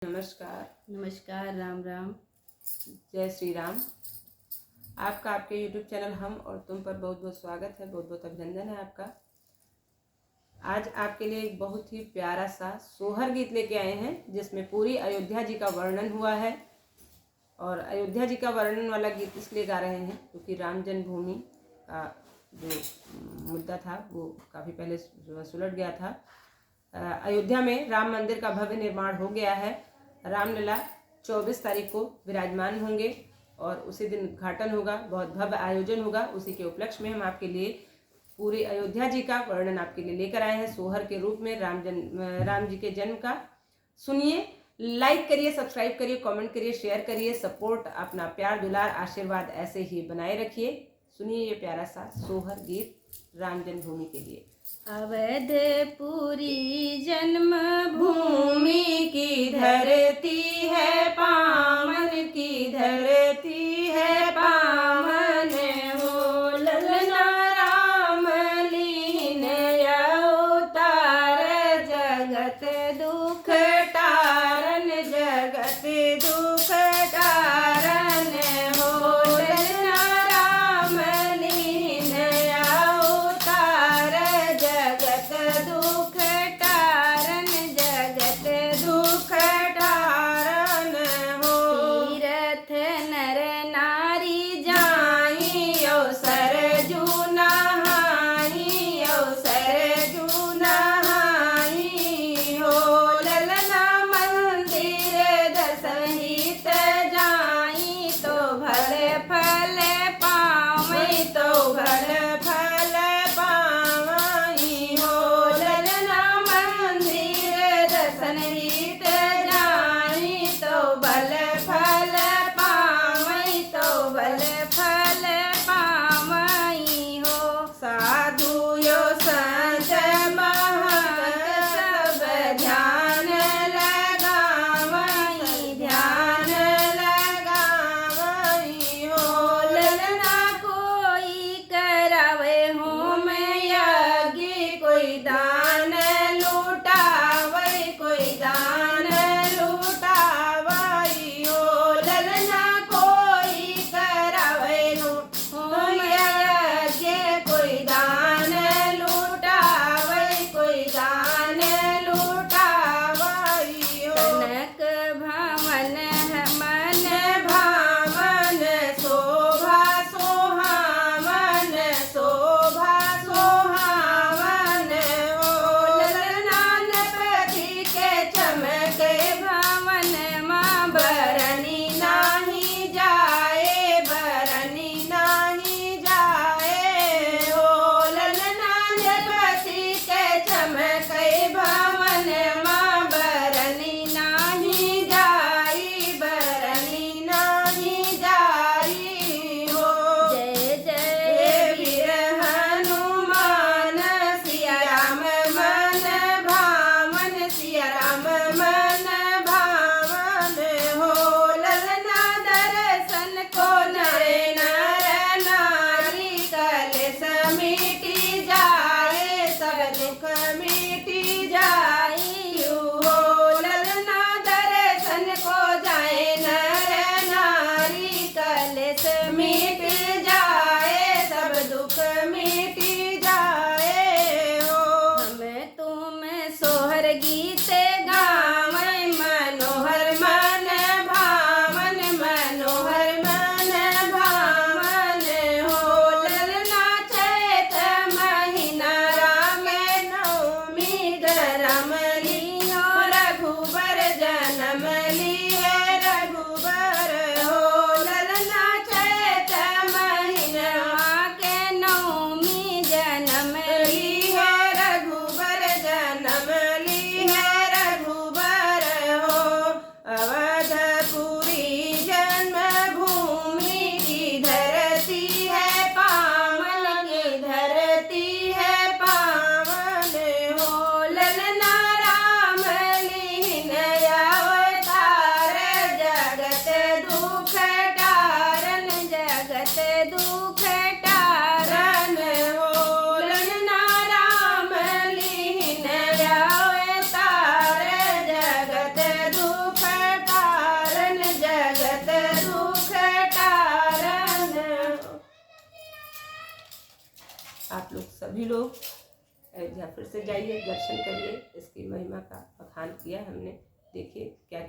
नमस्कार। नमस्कार। राम राम। जय श्री राम। आपका आपके YouTube चैनल हम और तुम पर बहुत बहुत स्वागत है, बहुत बहुत अभिनंदन है आपका। आज आपके लिए एक बहुत ही प्यारा सा सोहर गीत लेके आए हैं जिसमें पूरी अयोध्या जी का वर्णन हुआ है। और अयोध्या जी का वर्णन वाला गीत इसलिए गा रहे हैं क्योंकि राम जन्मभूमि का जो मुद्दा था वो काफ़ी पहले सुलझ गया था। अयोध्या में राम मंदिर का भव्य निर्माण हो गया है। रामलला 24 तारीख को विराजमान होंगे और उसी दिन उद्घाटन होगा, बहुत भव्य आयोजन होगा। उसी के उपलक्ष्य में हम आपके लिए पूरी अयोध्या जी का वर्णन आपके लिए लेकर आए हैं सोहर के रूप में। राम जी के जन्म का सुनिए, लाइक करिए, सब्सक्राइब करिए, कमेंट करिए, शेयर करिए, सपोर्ट, अपना प्यार दुलार आशीर्वाद ऐसे ही बनाए रखिए। सुनिए ये प्यारा सा सोहर गीत राम जन्मभूमि के लिए। अवधपुरी जन्मभूमि की धरती है पावन, की धरती है पावन हो। ललना राम लीन अवतार, जगत दुख तारन, जगत दुख तारन हो। ललना राम लीन अवतार, जगत दुख तारन, जगत दुख तारन हो। तीरथ नर नारी जाई, सरजू नहाई, सरजू नहाई हो। ललना मंदिर दसहित जाई, तो भल फल पावई, तो भल फल पावई हो। ललना मंदिर दसहित जाई, तो भल फल पावई, तो भल फल पावई हो। साधु यो संत महत सब ध्यान लगावई, ध्यान लगावई हो। ललना कोई करावे होम यज्ञ, कोई दान लुटावई, कोई दान लुटावई हो। ललना कोई करावे होम यज्ञ, कोई दान लुटावई, कोई दान लुटावई हो। कनक भवन मन भावन, शोभा सोहावन, शोभा सोहावन हो। ललना नपति के चमके भवन, माँ बरनी नाही जाए, बरनी नाही जाए हो। ललना नपति के चमके भवन, माँ बरनी नाही जाई, बरनी नाही जाई हो। जय जय वीर हनुमान, सिया राम मन भावन, सिया राम मन भावन हो। ललना दर्शन को नर नर नारी, कलेश मिटी जाए, सब दुख मिटी जाई हो। ललना दर्शन को जाए नर नारी, कलेश मिट जाए, सब दुख मिटी जाए हो। हम तुम सोहर गीत गावै, मनोहर मन भावन, मनोहर मन भावन हो। ललना चैत महीना राम नवमी, गरम लियो रघुबर जन्म लिए रघुबर हो। ललना चैत महीना के नवमी, जन्म लिए रघुबर, जन्म लिए रघुबर हो। अवधपुरी जन्मभूमि की धरती है पावन, की धरती है पावन हो। ललना राम लीन अवतार, आप लोग सभी लोग अयोध्या फिर से जाइए, दर्शन करिए। इसकी महिमा का बखान किया हमने। देखिए क्या क्या